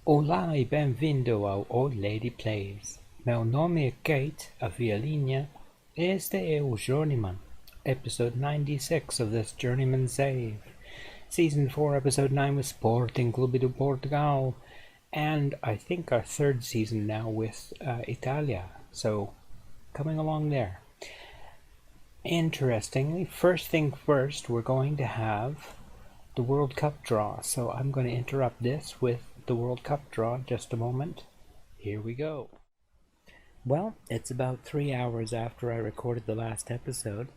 Olá e bem-vindo ao Old Lady Plays. Meu nome é Kate, a Violinha. Este é o Journeyman, episode 96 of this Journeyman save. Season 4, episode 9 with Sporting Clube do Portugal. And I think our third season now with Italia. So, coming along there. Interestingly, first thing first, we're going to have the World Cup draw. So I'm going to interrupt this with the World Cup draw just a moment. Here we go. Well, it's about 3 hours after I recorded the last episode,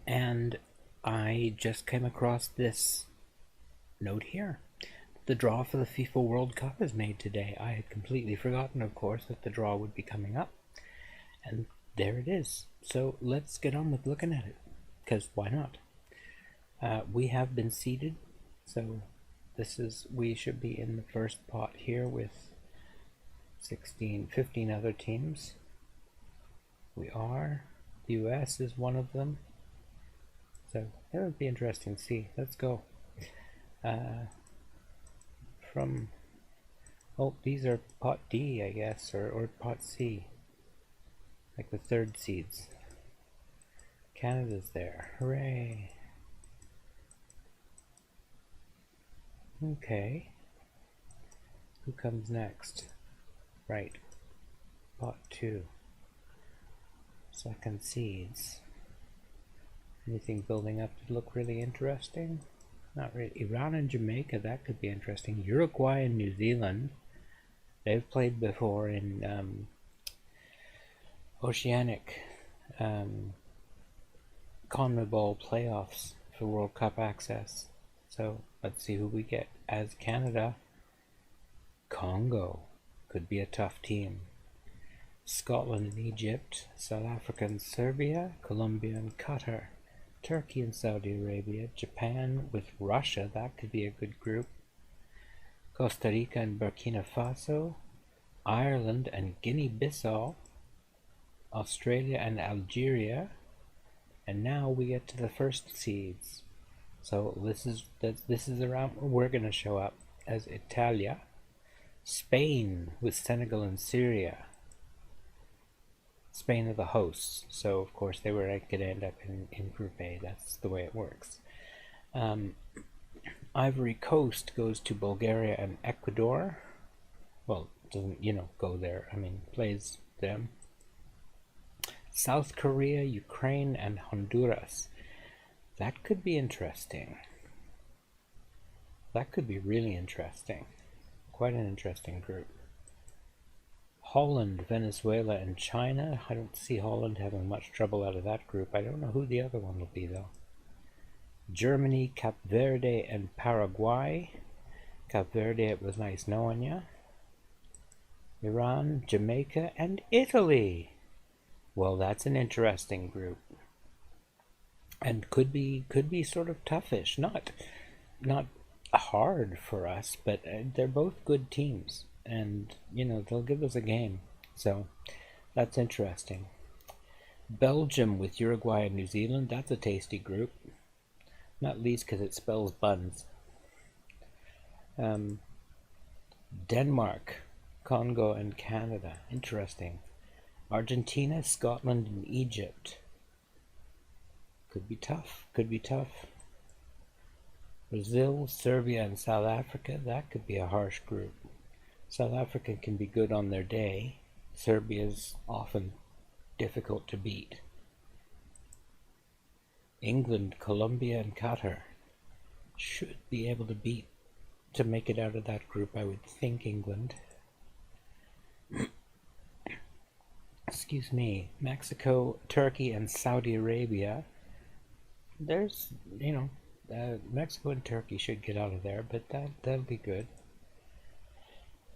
and I just came across this note here. The draw for the FIFA World Cup is made today. I had completely forgotten, of course, that the draw would be coming up, and there it is. So let's get on with looking at it, because why not? We have been seeded, so we should be in the first pot here with 15 other teams. We are. The US is one of them. So it would be interesting to see. Let's go. These are pot D, I guess, or pot C. Like the third seeds. Canada's there. Hooray. Okay. Who comes next? Right. Pot 2. Second seeds. Anything building up to look really interesting? Not really. Iran and Jamaica, that could be interesting. Uruguay and New Zealand. They've played before in Oceanic CONMEBOL playoffs for World Cup access. So let's see who we get. As Canada, Congo could be a tough team. Scotland and Egypt, South Africa and Serbia, Colombia and Qatar, Turkey and Saudi Arabia, Japan with Russia, that could be a good group. Costa Rica and Burkina Faso, Ireland and Guinea-Bissau, Australia and Algeria, and now we get to the first seeds. So this is the round where we're going to show up as Italia, Spain with Senegal and Syria. Spain are the hosts, so of course they were going to end up in Group A. That's the way it works. Ivory Coast goes to Bulgaria and Ecuador. Well, doesn't go there. I mean, plays them. South Korea, Ukraine, and Honduras. That could be interesting. That could be really interesting. Quite an interesting group. Holland, Venezuela, and China. I don't see Holland having much trouble out of that group. I don't know who the other one will be, though. Germany, Cape Verde, and Paraguay. Cape Verde, it was nice knowing ya. Iran, Jamaica, and Italy. Well, that's an interesting group. And could be sort of toughish. Not hard for us, but they're both good teams. And, they'll give us a game. So, that's interesting. Belgium with Uruguay and New Zealand. That's a tasty group. Not least because it spells buns. Denmark, Congo, and Canada. Interesting. Argentina, Scotland, and Egypt. Could be tough. Brazil, Serbia, and South Africa. That could be a harsh group. South Africa can be good on their day. Serbia's often difficult to beat. England, Colombia, and Qatar should be able to make it out of that group, I would think. England. Excuse me. Mexico, Turkey, and Saudi Arabia. There's, Mexico and Turkey should get out of there, but that'll be good.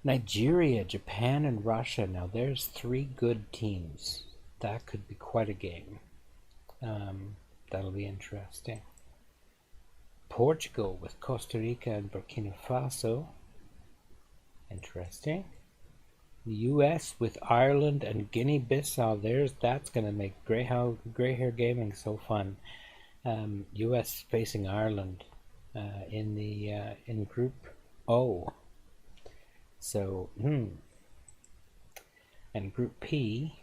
Nigeria, Japan, and Russia. Now there's 3 good teams. That could be quite a game. That'll be interesting. Portugal with Costa Rica and Burkina Faso. Interesting. The US with Ireland and Guinea-Bissau. That's going to make gray hair gaming so fun. US facing Ireland in Group O. So, and Group P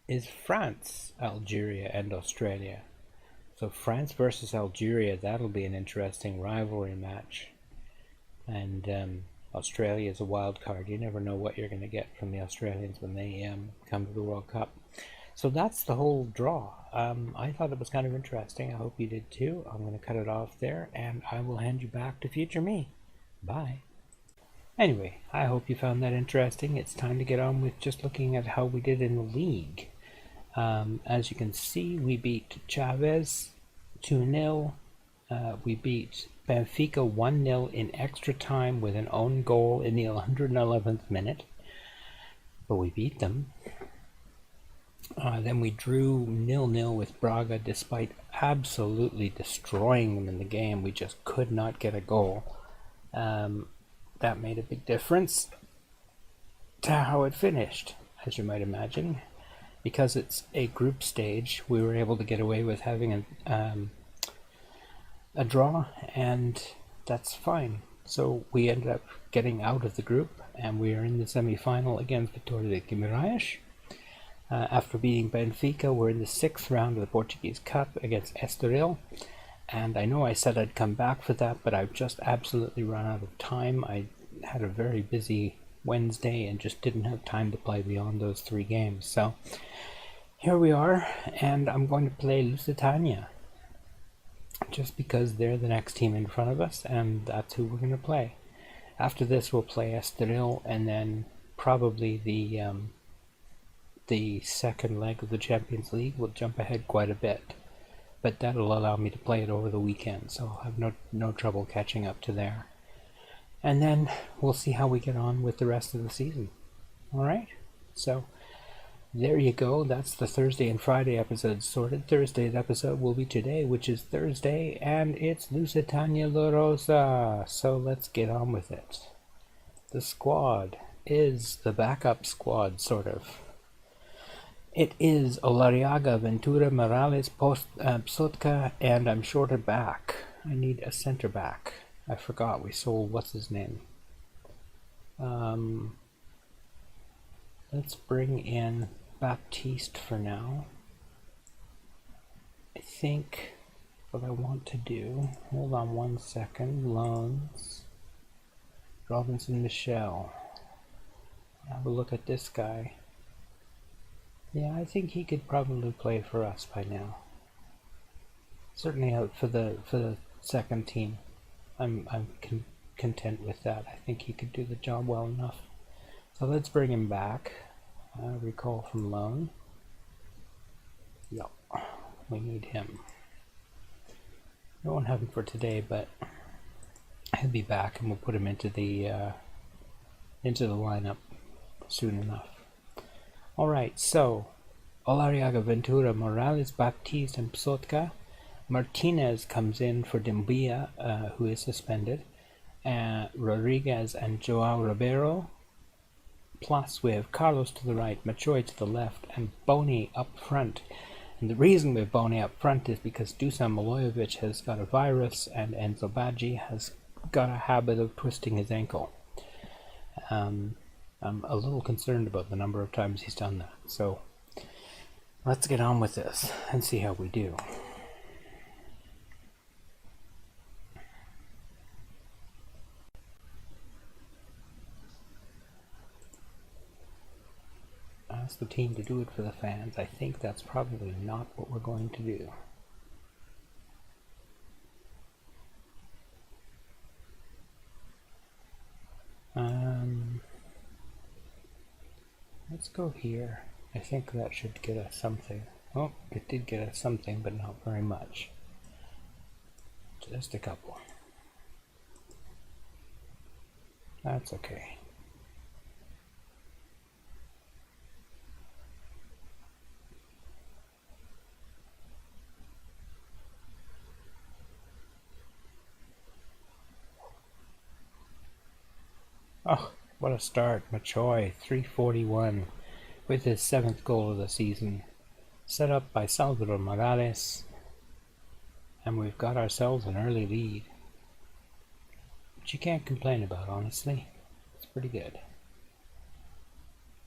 is France, Algeria, and Australia. So France versus Algeria, that'll be an interesting rivalry match. And Australia is a wild card. You never know what you're going to get from the Australians when they come to the World Cup. So that's the whole draw. I thought it was kind of interesting. I hope you did too. I'm going to cut it off there, and I will hand you back to future me. Bye. Anyway, I hope you found that interesting. It's time to get on with just looking at how we did in the league. As you can see, we beat Chavez 2-0. We beat Benfica 1-0 in extra time with an own goal in the 111th minute. But we beat them. Then we drew 0-0 with Braga despite absolutely destroying them in the game. We just could not get a goal. That made a big difference to how it finished, as you might imagine. Because it's a group stage, we were able to get away with having a draw, and that's fine. So we ended up getting out of the group, and we are in the semi-final against Vitória de Guimarães. After beating Benfica, we're in the 6th round of the Portuguese Cup against Estoril. And I know I said I'd come back for that, but I've just absolutely run out of time. I had a very busy Wednesday and just didn't have time to play beyond those 3 games. So here we are, and I'm going to play Lusitania. Just because they're the next team in front of us, and that's who we're going to play. After this, we'll play Estoril, and then probably the second leg of the Champions League will jump ahead quite a bit. But that'll allow me to play it over the weekend, so I'll have no trouble catching up to there. And then we'll see how we get on with the rest of the season. Alright? So, there you go. That's the Thursday and Friday episodes sorted. Thursday's episode will be today, which is Thursday, and it's Lusitania La Rosa. So let's get on with it. The squad is the backup squad, sort of. It is Olariaga, Ventura, Morales, Psotka, and I'm short of back. I need a center back. I forgot we sold what's his name. Let's bring in Baptiste for now. I think what I want to do, hold on one second, loans, Robinson Michel. Have a look at this guy. Yeah, I think he could probably play for us by now. Certainly out for the second team. I'm content with that. I think he could do the job well enough. So let's bring him back. Recall from loan. Yep, we need him. We won't have him for today, but he'll be back, and we'll put him into the lineup soon enough. Alright, so Olariaga, Ventura, Morales, Baptiste, and Psotka. Martinez comes in for Dimbia, who is suspended. Rodriguez and Joao Ribeiro. Plus we have Carlos to the right, Machoy to the left, and Boni up front. And the reason we have Boni up front is because Dusan Milojevic has got a virus, and Enzo Baggi has got a habit of twisting his ankle. I'm a little concerned about the number of times he's done that. So let's get on with this and see how we do. Ask the team to do it for the fans. I think that's probably not what we're going to do. Let's go here. I think that should get us something. Oh, it did get us something, but not very much. Just a couple. That's okay. Oh, what a start. Machoy, 341, with his 7th goal of the season. Set up by Salvador Morales. And we've got ourselves an early lead. which you can't complain about, honestly. It's pretty good.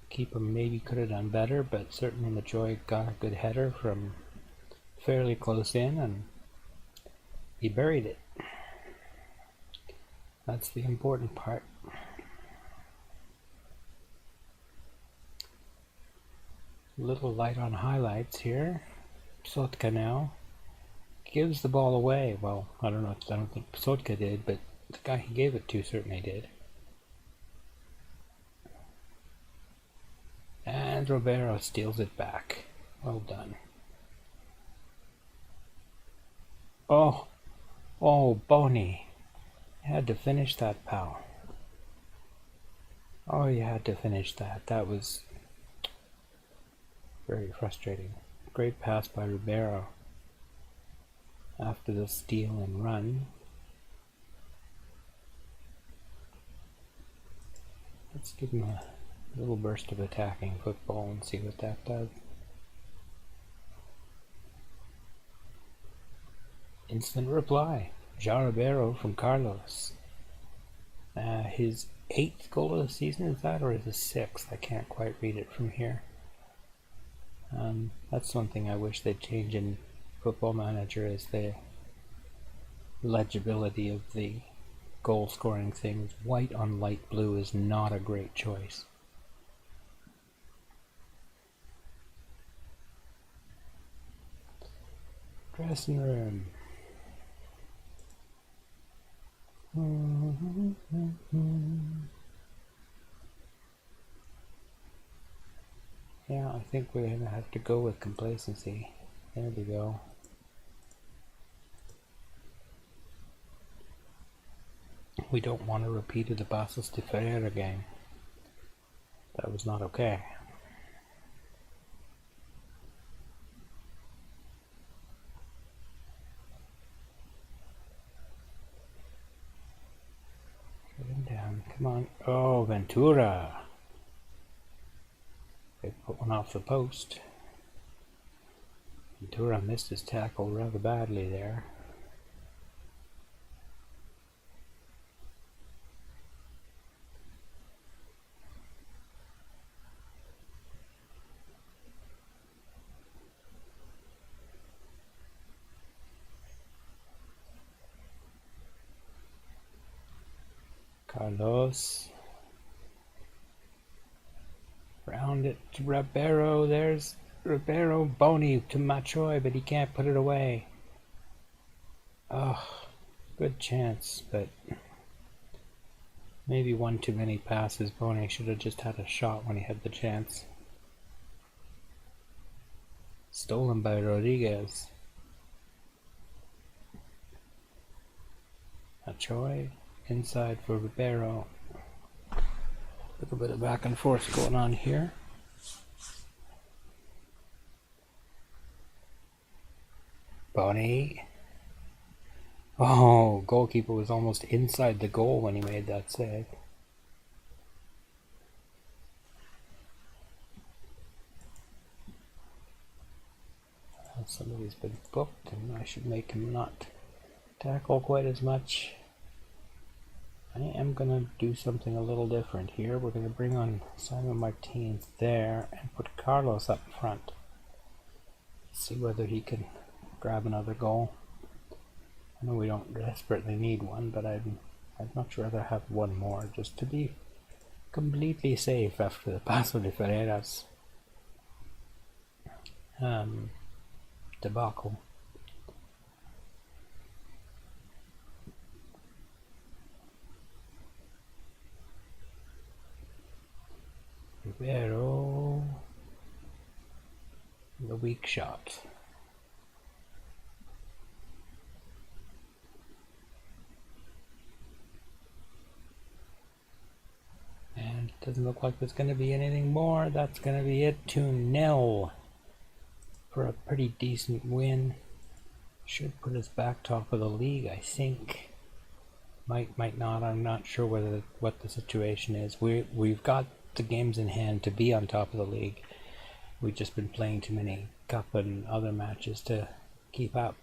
Keeper maybe could have done better, but certainly Machoy got a good header from fairly close in, and he buried it. That's the important part. Little light on highlights here. Psotka now gives the ball away. Well, I don't think Psotka did, but the guy he gave it to certainly did. And Ribeiro steals it back. Well done. Oh, Boney. You had to finish that, pal. Oh, you had to finish that. That was very frustrating. Great pass by Ribeiro. After the steal and run. Let's give him a little burst of attacking football and see what that does. Instant reply. João Ribeiro from Carlos. His 8th goal of the season, is that, or is it 6th? I can't quite read it from here. That's one thing I wish they'd change in Football Manager, is the legibility of the goal scoring things. White on light blue is not a great choice. Dressing room. Yeah, I think we're gonna have to go with complacency. There we go. We don't want a repeat of the Passos de Ferreira game. That was not okay. Get him down. Come on. Oh, Ventura. They put one off the post. Ventura missed his tackle rather badly there. Carlos. Round it to Ribeiro. There's Ribeiro. Boney to Machoy, but he can't put it away. Oh, good chance, but maybe one too many passes. Boney should have just had a shot when he had the chance. Stolen by Rodriguez. Machoy inside for Ribeiro. A little bit of back and forth going on here. Boney. Oh, goalkeeper was almost inside the goal when he made that save. Somebody's been booked, and I should make him not tackle quite as much. I am going to do something a little different here. We're going to bring on Simon Martins there and put Carlos up front. See whether he can grab another goal. I know we don't desperately need one, but I'd much rather have one more just to be completely safe after the Paso de Ferreira's debacle. Ribeiro, the weak shot. And it doesn't look like there's going to be anything more. That's going to be it. 2-0 for a pretty decent win. Should put us back top of the league, I think. Might not. I'm not sure what the situation is. We've got the games in hand to be on top of the league. We've just been playing too many cup and other matches to keep up.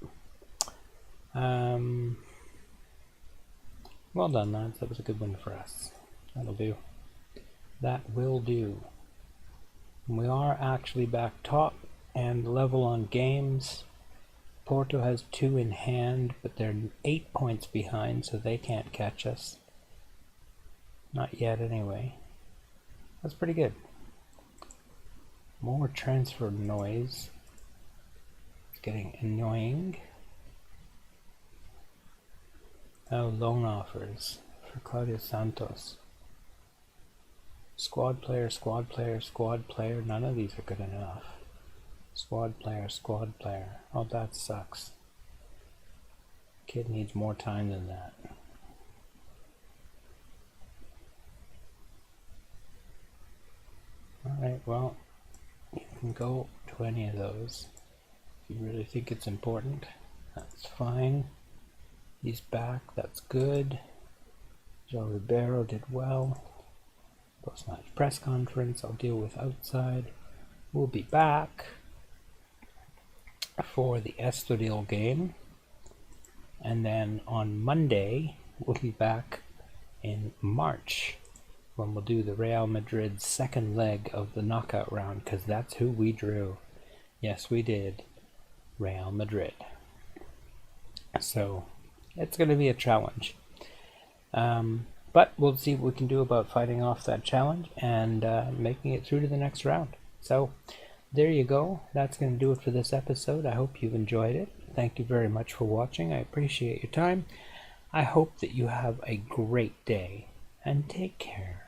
Well done, lads. That was a good win for us. That'll do. That will do. We are actually back top and level on games. Porto has 2 in hand, but they're 8 points behind, so they can't catch us. Not yet, anyway. That's pretty good. More transfer noise. It's getting annoying. Oh, loan offers for Claudio Santos. Squad player, squad player, squad player. None of these are good enough. Squad player, squad player. Oh, that sucks. Kid needs more time than that. Alright, well, you can go to any of those. If you really think it's important, that's fine. He's back, that's good. Joe Ribeiro did well. Post-match press conference, I'll deal with outside. We'll be back for the Estoril game. And then on Monday, we'll be back in March when we'll do the Real Madrid second leg of the knockout round, because that's who we drew. Yes, we did. Real Madrid. So it's going to be a challenge. But we'll see what we can do about fighting off that challenge and making it through to the next round. So there you go. That's going to do it for this episode. I hope you've enjoyed it. Thank you very much for watching. I appreciate your time. I hope that you have a great day and take care.